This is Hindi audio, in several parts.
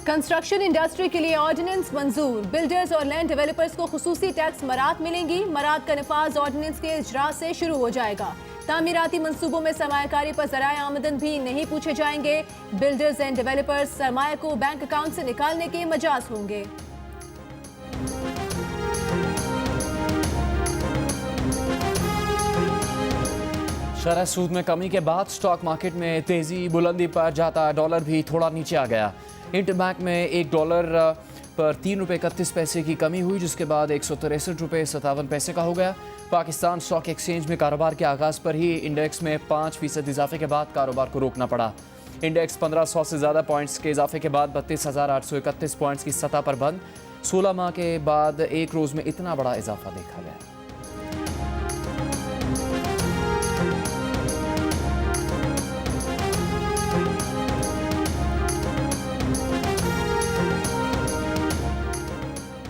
कंस्ट्रक्शन इंडस्ट्री के लिए ऑर्डिनेंस मंजूर। बिल्डर्स और लैंड डेवलपर्स को खुसूसी टैक्स मरात मिलेंगी। मरात का नफाज ऑर्डिनेंस के इजरा से शुरू हो जाएगा। तामीराती मंसूबों में सरमायाकारी पर ज़राए आमदन भी नहीं पूछे जाएंगे। बिल्डर्स एंड डेवलपर्स सरमाया को बैंक अकाउंट से निकालने के मजाज होंगे। शरह सूद में कमी के बाद स्टॉक मार्केट में तेजी बुलंदी पर जाता डॉलर भी थोड़ा नीचे आ गया। इंटरबैंक में $1 पर ₹3.31 की कमी हुई, जिसके बाद ₹163.57 का हो गया। पाकिस्तान स्टॉक एक्सचेंज में कारोबार के आगाज़ पर ही इंडेक्स में 5% इजाफे के बाद कारोबार को रोकना पड़ा। इंडेक्स 1500 से ज़्यादा पॉइंट्स के इजाफे के बाद 32,831 पॉइंट्स की सतह पर बंद। 16 माह के बाद एक रोज़ में इतना बड़ा इजाफा देखा गया।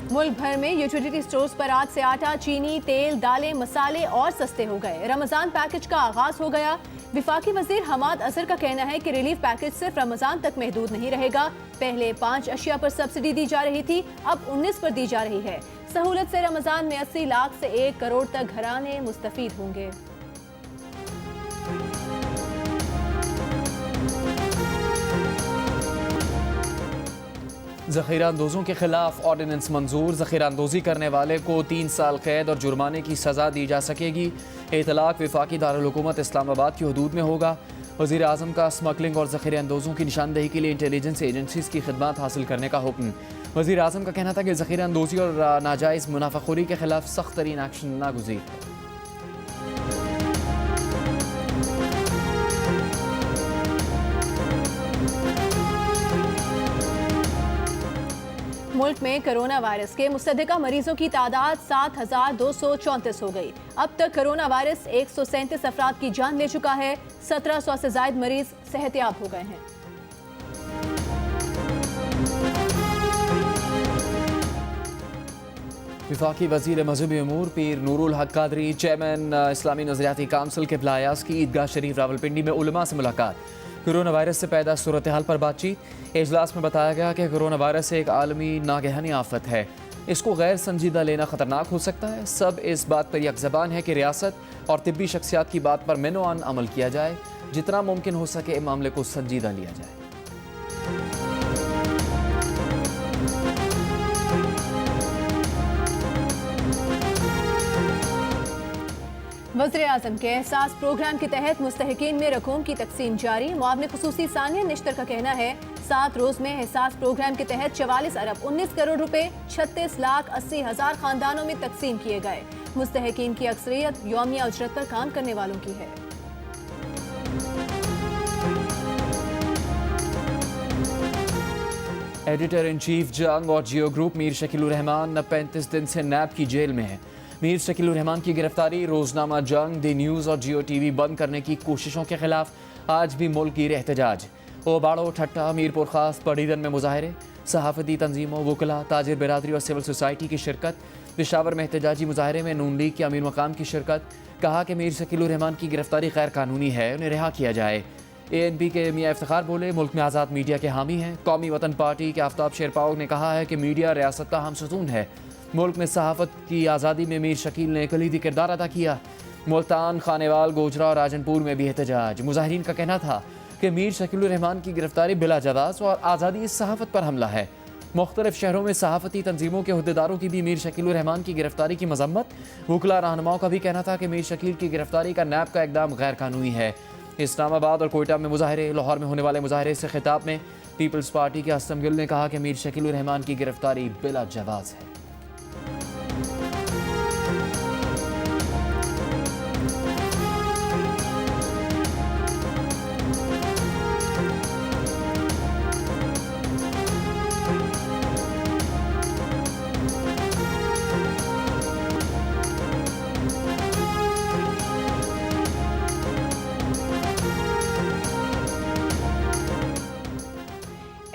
मुल्क भर में यूटिलिटी स्टोर्स पर आज से आटा, चीनी, तेल, दालें, मसाले और सस्ते हो गए। रमजान पैकेज का आगाज हो गया। विफाकी वजीर हमाद अजहर का कहना है कि रिलीफ पैकेज सिर्फ रमजान तक महदूद नहीं रहेगा। पहले 5 अशिया पर सब्सिडी दी जा रही थी, अब 19 पर दी जा रही है। सहूलत से रमजान में 80 लाख से 1 करोड़ तक घराने मुस्तफीद होंगे। ज़ख़ीरा अंदोज़ों के खिलाफ ऑर्डिनेंस मंजूर। ज़ख़ीरा अंदोज़ी करने वाले को 3 साल कैद और जुर्माने की सज़ा दी जा सकेगी। इतलाक़ वफाकी दारुल हुकूमत इस्लामाबाद की हदूद में होगा। वज़ीर आज़म का स्मगलिंग और ज़ख़ीरा अंदोज़ों की निशानदेही के लिए इंटेलिजेंस एजेंसीज़ की खिदमत हासिल करने का हुक्म। वज़ीर आज़म का कहना था कि ज़ख़ीरा अंदोज़ी और नाजायज़ मुनाफ़ाखोरी के खिलाफ सख्त तरीन एक्शन नागुज़ीर है। मुल्क में कोरोना वायरस के मुस्तदिका मरीजों की तादाद 7,234 हो गई। अब तक कोरोना वायरस 137 अफराद की जान ले चुका है। 1700 से जायद मरीज सेहतयाब हो गए हैं। वफाकी वज़ीर मज़हबी अमूर पीर नूरुल हक कादरी, चेयरमैन इस्लामी नज़रियाती काउंसिल के ब्लायास की ईदगाह शरीफ रावलपिंडी में उलमा से मुलाकात। कोरोना वायरस से पैदा सूरत हाल पर बातचीत। इजलास में बताया गया कि कोरोना वायरस एक आलमी नागहानी आफत है। इसको गैर संजीदा लेना ख़तरनाक हो सकता है। सब इस बात पर यकज़बान है कि रियासत और तिब्बी शख्सियात की बात पर मेनोआन अमल किया जाए। जितना मुमकिन हो सके मामले को संजीदा लिया जाए। वज़ीर आज़म के एहसास प्रोग्राम के तहत मुस्तहिकीन में रकूम की तकसीम जारी। मुआविन खुसूसी सानिया निश्तर का कहना है 7 रोज में एहसास प्रोग्राम के तहत 44 अरब 19 करोड़ रुपए 36 लाख 80 हजार खानदानों में तकसीम किए गए। मुस्तहिकीन की अक्सरियत यौमिया उजरत पर काम करने वालों की है। एडिटर इन चीफ जंग और जियो ग्रुप मीर शकीलुर रहमान 35 दिन से नैब की जेल में है। मीर शकीलुर रहमान की गिरफ्तारी, रोजनामा जंग, दी न्यूज़ और जियो टीवी बंद करने की कोशिशों के खिलाफ आज भी मुल्क गिर एहतजाज। ओबाड़ो, ठट्टा, मीरपुर खास, पड़ीदन में मुजाहरे, सहाफ़ती तंजीमों, वकला, ताजिर बिरादरी और सिविल सोसाइटी की शिरकत। पेशावर में एहतजाजी मुजाहरे में नून लीग के अमीर मकाम की शिरकत। कहा कि मीर शकीलुर रहमान की गिरफ्तारी गैर कानूनी है, उन्हें रिहा किया जाए। ANP के मियाँ इफ्तिखार बोले, मुल्क में आज़ाद मीडिया के हामी हैं। कौमी वतन पार्टी के आफ्ताब शेरपाओ ने कहा है कि मीडिया रियासत का हमसतून है। मुल्क में सहाफ़त की आज़ादी में मीर शकील ने कलीदी किरदार अदा किया। मुल्तान, खानेवाल, गोजरा और राजनपुर में भी एहतजाज। मुजाहिरीन का कहना था कि मीर शकीलुर रहमान की गिरफ्तारी बिला जवाज़ और आज़ादी सहाफ़त पर हमला है। मुख्तलिफ शहरों में सहाफ़ती तंजीमों के अहदेदारों की भी मीर शकीलुर रहमान की गिरफ्तारी की मजम्मत। वकला रहनुमाओं का भी कहना था कि मीर शकील की गिरफ्तारी का नैब का इकदाम गैर कानूनी है। इस्लामाबाद और कोयटा में मुजाहरे। लाहौर में होने वाले मुजाहरे से खिताब में पीपल्स पार्टी के असलम गिल ने कहा कि मीर शकीलुर रहमान की गिरफ्तारी बिला जवाज़ है।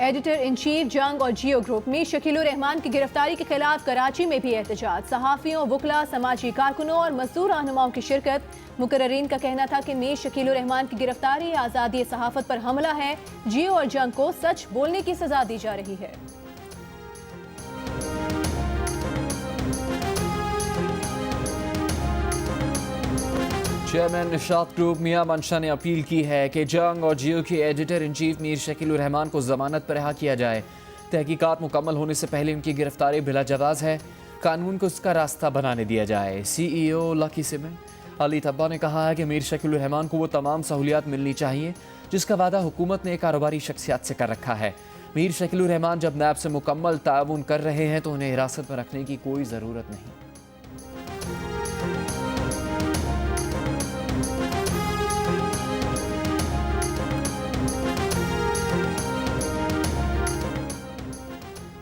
एडिटर इन चीफ जंग और जियो ग्रुप मीर शकीलुर रहमान की गिरफ्तारी के खिलाफ कराची में भी एहतजाज। सहाफियों, वकला, समाजी कारकुनों और मजदूर रहनुमाओं की शिरकत। मुकर्रीन का कहना था कि मीर शकीलुर रहमान की गिरफ्तारी आज़ादी सहाफत पर हमला है। जियो और जंग को सच बोलने की सजा दी जा रही है। चेयरमैन निशात ग्रुप मियां मंशा ने अपील की है कि जंग और जियो के editor in chief Mir Shakilur Rahman को जमानत पर रिहा किया जाए। तहकीकात मुकम्मल होने से पहले उनकी गिरफ्तारी बिला जवाज़ है। कानून को उसका रास्ता बनाने दिया जाए। CEO लकी सीमेंट अली तब्बा ने कहा है कि मीर शकीलुर रहमान को वो तमाम सहूलियात मिलनी चाहिए जिसका वादा हुकूमत ने कारोबारी शख्सियात से कर रखा है। मीर शकीलुर रहमान जब नैब से मुकम्मल ताउन कर रहे हैं तो उन्हें हिरासत में रखने की कोई ज़रूरत नहीं।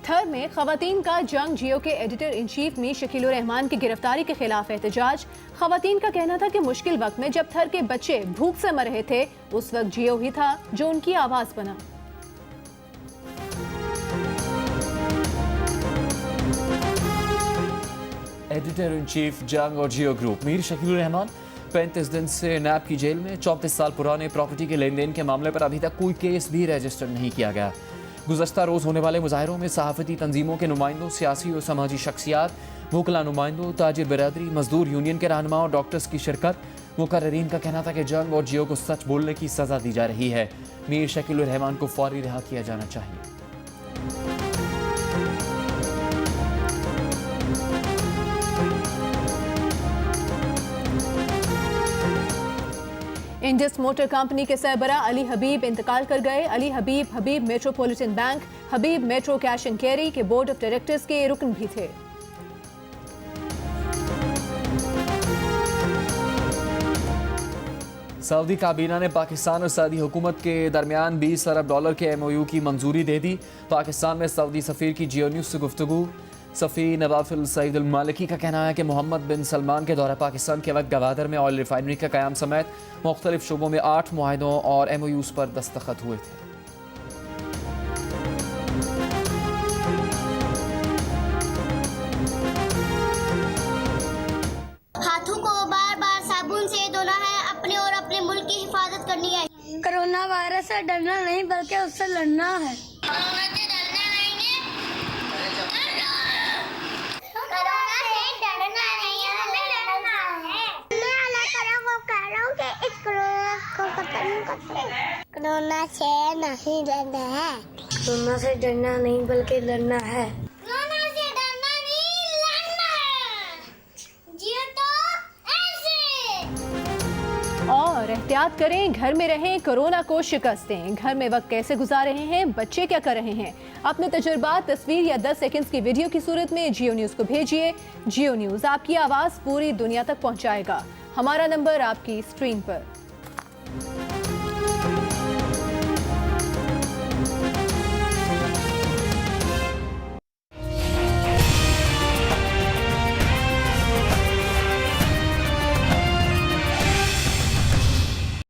थर में खवातीन का जंग जियो के editor in chief Mir Shakilur Rahman की गिरफ्तारी के खिलाफ एहतजाज। खवातीन का कहना था कि मुश्किल वक्त में जब थर के बच्चे भूख से मर रहे थे उस वक्त जियो ही था जो उनकी आवाज बना। एडिटर इन चीफ जंग और जियो ग्रुप मीर शकीलुर रहमान 35 दिन से नैब की जेल में। 34 साल पुराने प्रॉपर्टी के लेन देन के मामले पर अभी तक कोई केस भी रजिस्टर नहीं किया गया। गुज़श्ता रोज़ होने वाले मुजाहिरों में सहाफ़ती तंजीमों के नुमाइंदों, सियासी और समाजी शख्सियात, वकला नुमाइंदों, ताजिर बिरादरी, मजदूर यूनियन के रहनुमाओं और डॉक्टर्स की शिरकत। मुकर्रीन का कहना था कि जंग और जियो को सच बोलने की सज़ा दी जा रही है। मीर शकीलुर रहमान को फौरी रिहा किया जाना चाहिए। इंडस मोटर कंपनी के सरबरा अली हबीब इंतकाल कर गए। Ali Habib Habib metropolitan bank, Habib metro cash and carry के बोर्ड ऑफ डायरेक्टर्स के रुकन भी थे। सऊदी काबीना ने पाकिस्तान और सऊदी हुकूमत के दरमियान $20 अरब के MOU की मंजूरी दे दी। पाकिस्तान में सऊदी सफ़ीर की जियो न्यूज़ से गुफ्तगू। सफ़ीर नवाफिल सईद अल मालिकी का कहना है कि मोहम्मद बिन सलमान के दौरा पाकिस्तान के वक्त गवादर में ऑयल रिफाइनरी का क़याम समेत मुख्तलिफ शोबों में 8 मुआहिदों और MOUs पर दस्तखत हुए थे। हाथों को बार बार साबुन से धोना है। अपने और अपने मुल्क की हिफाजत करनी है। कोरोना वायरस से डरना नहीं बल्कि उससे लड़ना है। कोरोना से डरना नहीं है। कोरोना से डरना नहीं है, हमें लड़ना है। मैं अल्लाह ताला को कह रहा हूँ कि इस कोरोना को खत्म कर। कोरोना से नहीं डरना है। कोरोना से डरना नहीं बल्कि लड़ना है। कोरोना से डरना नहीं, लड़ना है। जियो तो ऐसे। और एहतियात करें, घर में रहें, कोरोना को शिकस्त दें। घर में वक्त कैसे गुजार रहे हैं, बच्चे क्या कर रहे हैं, अपने तजुर्बात तस्वीर या 10 सेकंड्स की वीडियो की सूरत में जियो न्यूज़ को भेजिए। जियो न्यूज़ आपकी आवाज़ पूरी दुनिया तक पहुंचाएगा। हमारा नंबर आपकी स्क्रीन पर।